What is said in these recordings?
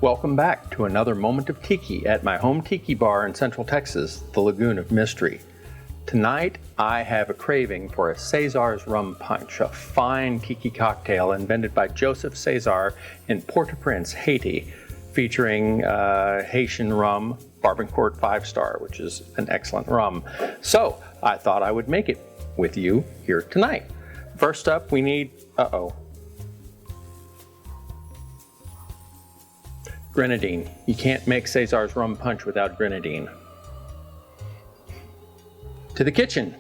Welcome back to another moment of tiki at my home tiki bar in Central Texas, the Lagoon of Mystery. Tonight, I have a craving for a CÉSAR'S rum punch, a fine tiki cocktail invented by Joseph César in Port-au-Prince, Haiti, featuring Haitian rum, Barbancourt 5-star, which is an excellent rum. So, I thought I would make it with you here tonight. First up, we need, Grenadine. You can't make CÉSAR'S rum punch without grenadine. To the kitchen.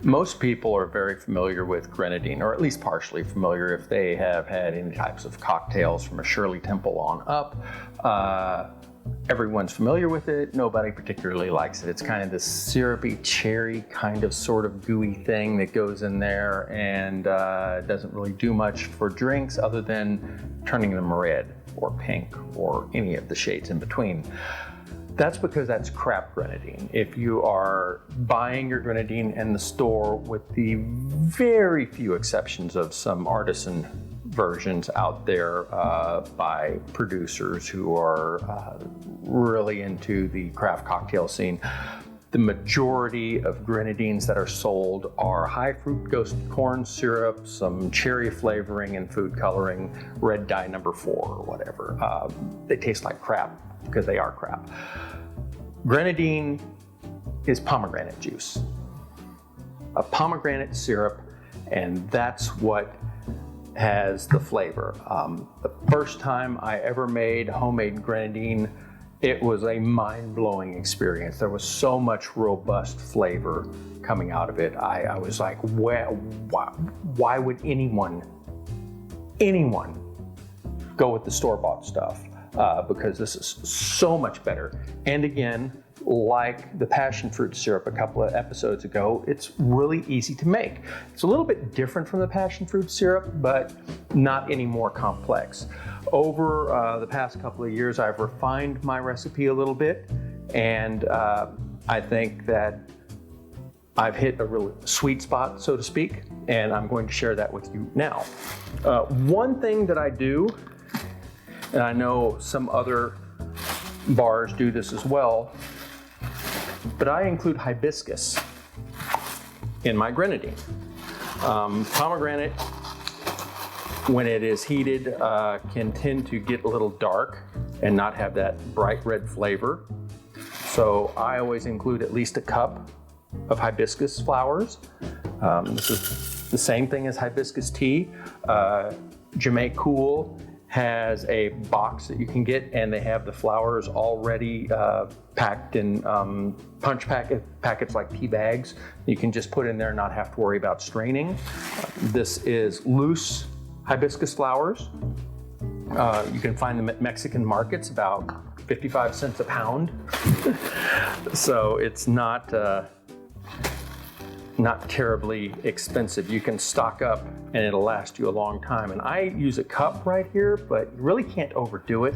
Most people are very familiar with grenadine, or at least partially familiar if they have had any types of cocktails from a Shirley Temple on up. Everyone's familiar with it. Nobody particularly likes it. It's kind of this syrupy cherry kind of sort of gooey thing that goes in there and doesn't really do much for drinks other than turning them red or pink or any of the shades in between. That's because that's crap grenadine. If you are buying your grenadine in the store, with the very few exceptions of some artisan versions out there by producers who are really into the craft cocktail scene, the majority of grenadines that are sold are high fructose corn syrup, some cherry flavoring and food coloring, red dye number 4 or whatever. They taste like crap because they are crap. Grenadine is pomegranate juice, a pomegranate syrup, and that's what has the flavor. The first time I ever made homemade grenadine, it was a mind-blowing experience. There was so much robust flavor coming out of it. I was like, why would anyone go with the store-bought stuff? Because this is so much better. And again, like the passion fruit syrup a couple of episodes ago, it's really easy to make. It's a little bit different from the passion fruit syrup, but not any more complex. Over the past couple of years, I've refined my recipe a little bit, and I think that I've hit a real sweet spot, so to speak, and I'm going to share that with you now. One thing that I do, and I know some other bars do this as well, but I include hibiscus in my grenadine. Pomegranate, when it is heated, can tend to get a little dark and not have that bright red flavor. So I always include at least a cup of hibiscus flowers. This is the same thing as hibiscus tea. Jayme Cool has a box that you can get, and they have the flowers already packed in punch packets like tea bags. You can just put in there and not have to worry about straining. This is loose hibiscus flowers. You can find them at Mexican markets, about 55 cents a pound. So it's not terribly expensive. You can stock up and it'll last you a long time. And I use a cup right here, but you really can't overdo it.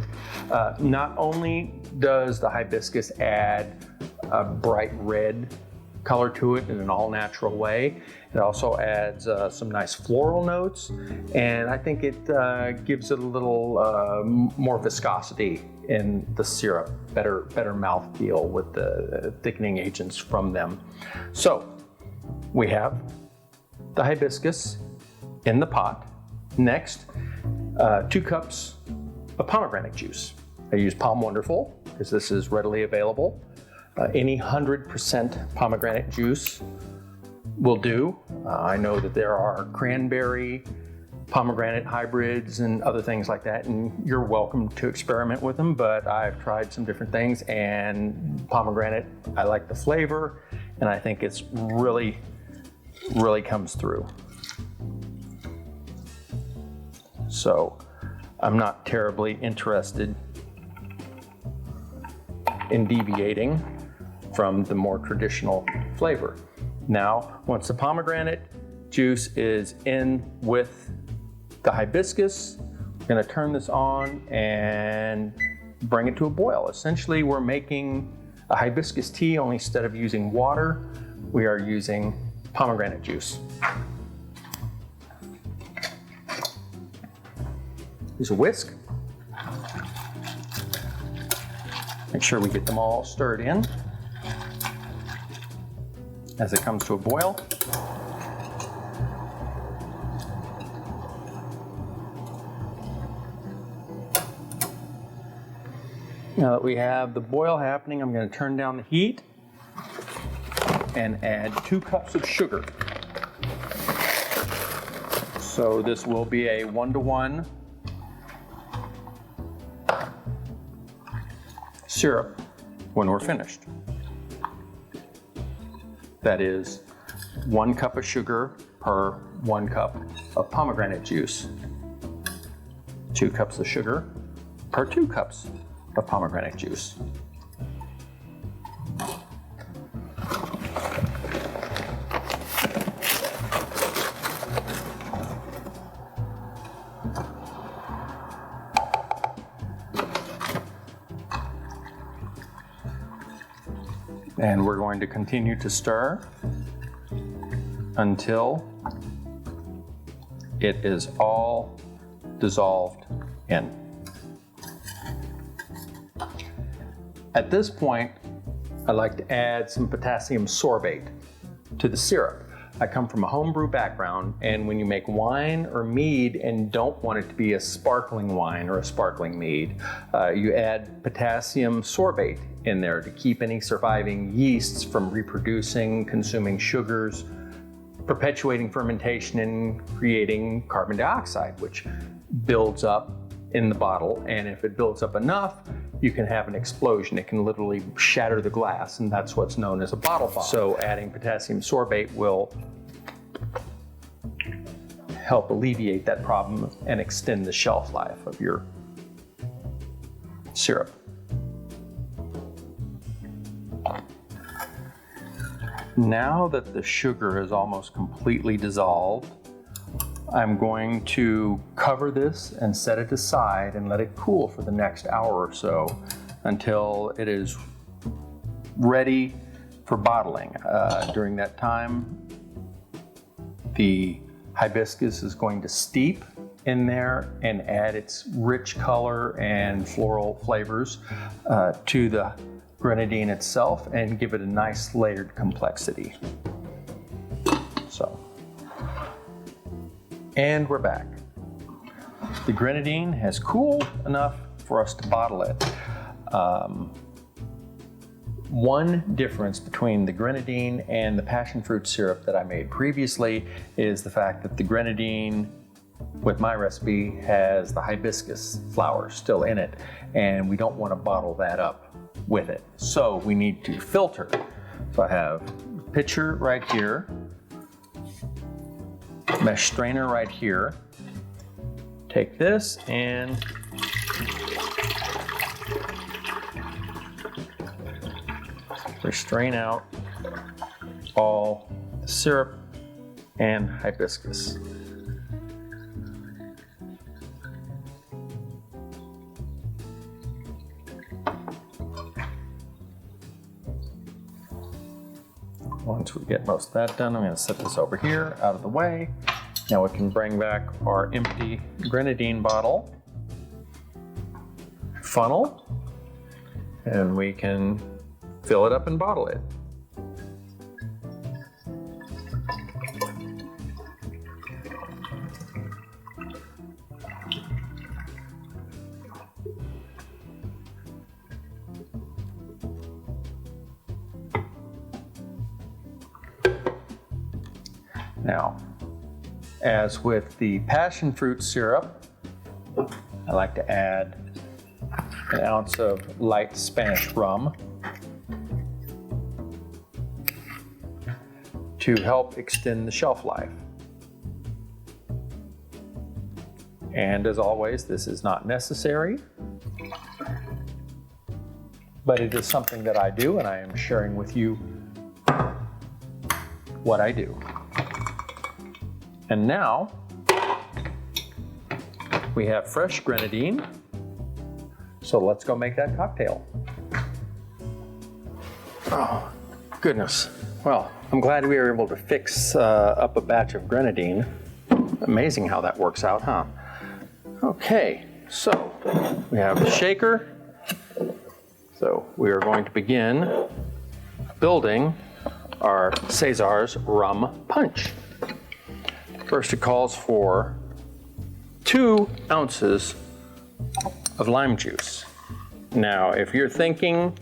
Not only does the hibiscus add a bright red color to it in an all-natural way, it also adds some nice floral notes, and I think it gives it a little more viscosity in the syrup, better mouthfeel with the thickening agents from them. So we have the hibiscus in the pot. Next, 2 cups of pomegranate juice. I use Palm Wonderful because this is readily available. Any 100% pomegranate juice will do. I know that there are cranberry, pomegranate hybrids and other things like that, and you're welcome to experiment with them, but I've tried some different things, and pomegranate, I like the flavor, and I think it's really comes through. So I'm not terribly interested in deviating from the more traditional flavor. Now, once the pomegranate juice is in with the hibiscus, we're gonna turn this on and bring it to a boil. Essentially, we're making a hibiscus tea, only instead of using water, we are using pomegranate juice. use a whisk. Make sure we get them all stirred in as it comes to a boil. Now that we have the boil happening, I'm going to turn down the heat and add 2 cups of sugar. So this will be a 1-to-1 syrup when we're finished. That is 1 cup of sugar per 1 cup of pomegranate juice. 2 cups of sugar per 2 cups of pomegranate juice. And we're going to continue to stir until it is all dissolved in. At this point, I like to add some potassium sorbate to the syrup. I come from a homebrew background, and when you make wine or mead and don't want it to be a sparkling wine or a sparkling mead, you add potassium sorbate in there to keep any surviving yeasts from reproducing, consuming sugars, perpetuating fermentation, and creating carbon dioxide, which builds up in the bottle. And if it builds up enough, you can have an explosion. It can literally shatter the glass, and that's what's known as a bottle bomb. So adding potassium sorbate will help alleviate that problem and extend the shelf life of your syrup. Now that the sugar is almost completely dissolved, I'm going to cover this and set it aside and let it cool for the next hour or so until it is ready for bottling. During that time, the hibiscus is going to steep in there and add its rich color and floral flavors to the grenadine itself and give it a nice layered complexity. And we're back. The grenadine has cooled enough for us to bottle it. One difference between the grenadine and the passion fruit syrup that I made previously is the fact that the grenadine with my recipe has the hibiscus flower still in it, and we don't want to bottle that up with it. So we need to filter. So I have a pitcher right here, mesh strainer right here. Take this and strain out all the syrup and hibiscus. Once we get most of that done, I'm going to set this over here out of the way. Now we can bring back our empty grenadine bottle, funnel, and we can fill it up and bottle it. Now, as with the passion fruit syrup, I like to add an ounce of light Spanish rum to help extend the shelf life. And as always, this is not necessary, but it is something that I do, and I am sharing with you what I do. And now we have fresh grenadine, so let's go make that cocktail. Oh, goodness. Well, I'm glad we were able to fix up a batch of grenadine. Amazing how that works out, huh? Okay, So we have the shaker. So we are going to begin building our CÉSAR'S rum punch. First, it calls for 2 ounces of lime juice. Now, if you're thinking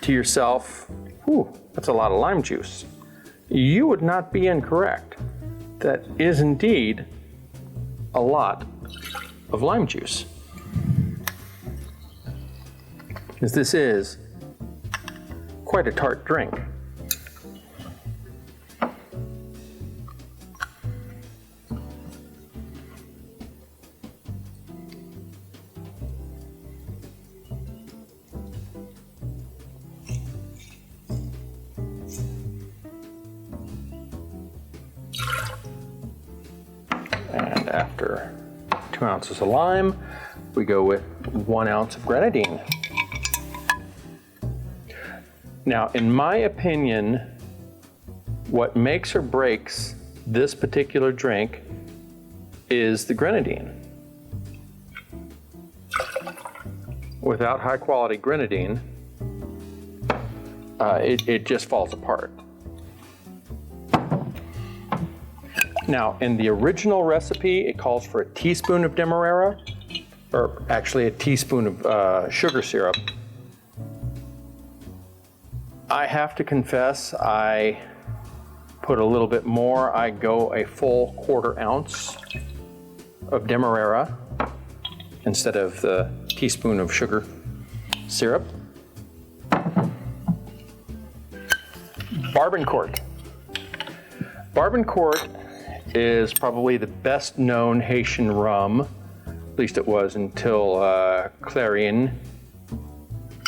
to yourself, "Ooh, that's a lot of lime juice," you would not be incorrect. That is indeed a lot of lime juice. Because this is quite a tart drink. And after 2 ounces of lime, we go with 1 ounce of grenadine. Now, in my opinion, what makes or breaks this particular drink is the grenadine. Without high quality grenadine, it just falls apart. Now, in the original recipe, it calls for a teaspoon of demerara, or actually a teaspoon of sugar syrup. I have to confess, I put a little bit more. I go a full 1/4 ounce of demerara instead of the teaspoon of sugar syrup. Barbancourt. Barbancourt is probably the best known Haitian rum, at least it was until Clarion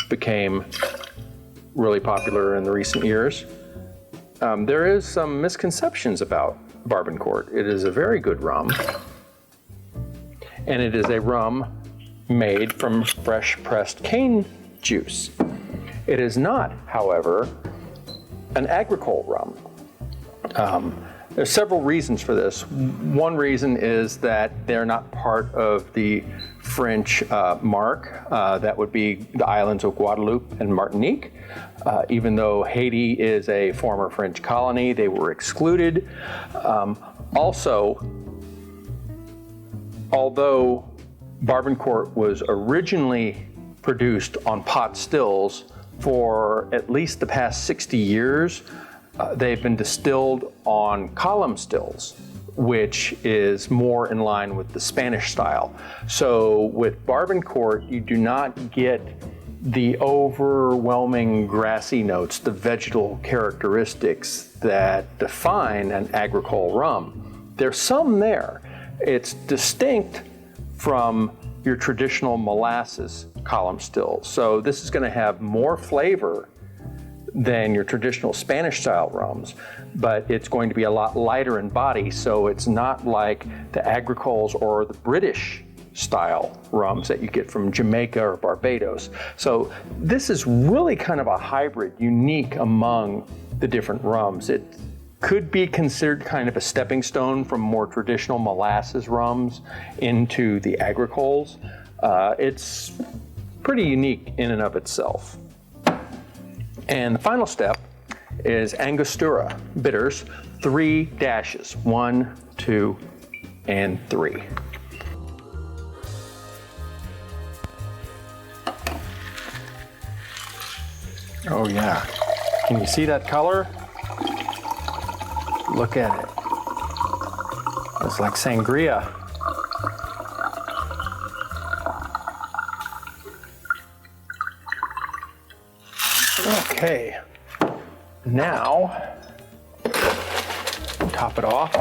became really popular in the recent years. There is some misconceptions about Barbancourt. It is a very good rum, and it is a rum made from fresh pressed cane juice. It is not, however, an agricole rum. There's several reasons for this. One reason is that they're not part of the French mark. That would be the islands of Guadeloupe and Martinique. Even though Haiti is a former French colony, they were excluded. Also, although Barbancourt was originally produced on pot stills for at least the past 60 years, they've been distilled on column stills, which is more in line with the Spanish style. So with Barbancourt, you do not get the overwhelming grassy notes, the vegetal characteristics that define an agricole rum. There's some there. It's distinct from your traditional molasses column still. So this is going to have more flavor than your traditional Spanish style rums, but it's going to be a lot lighter in body, so it's not like the agricoles or the British style rums that you get from Jamaica or Barbados. So this is really kind of a hybrid, unique among the different rums. It could be considered kind of a stepping stone from more traditional molasses rums into the agricoles. It's pretty unique in and of itself. And the final step is Angostura bitters, 3 dashes, 1, 2, and 3. Oh yeah, can you see that color? Look at it. It's like sangria. Okay, now top it off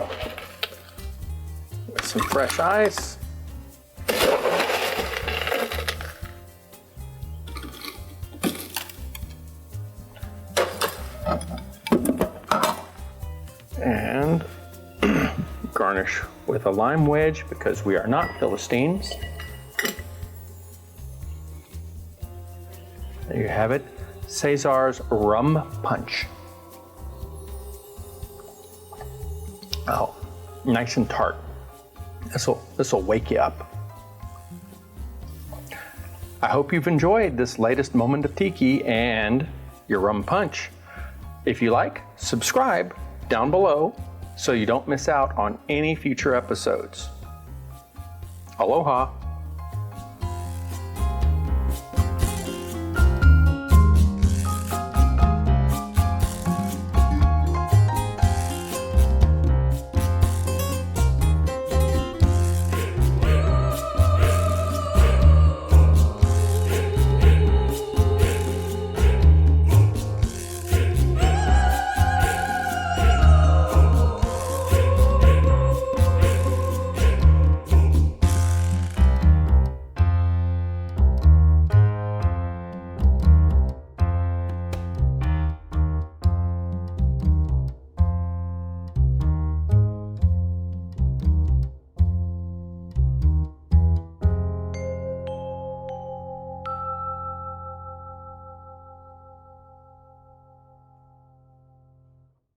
with some fresh ice. And garnish with a lime wedge because we are not Philistines. There you have it. CÉSAR'S rum punch. Oh, nice and tart. This'll wake you up. I hope you've enjoyed this latest moment of tiki and your rum punch. If you like, subscribe down below so you don't miss out on any future episodes. Aloha.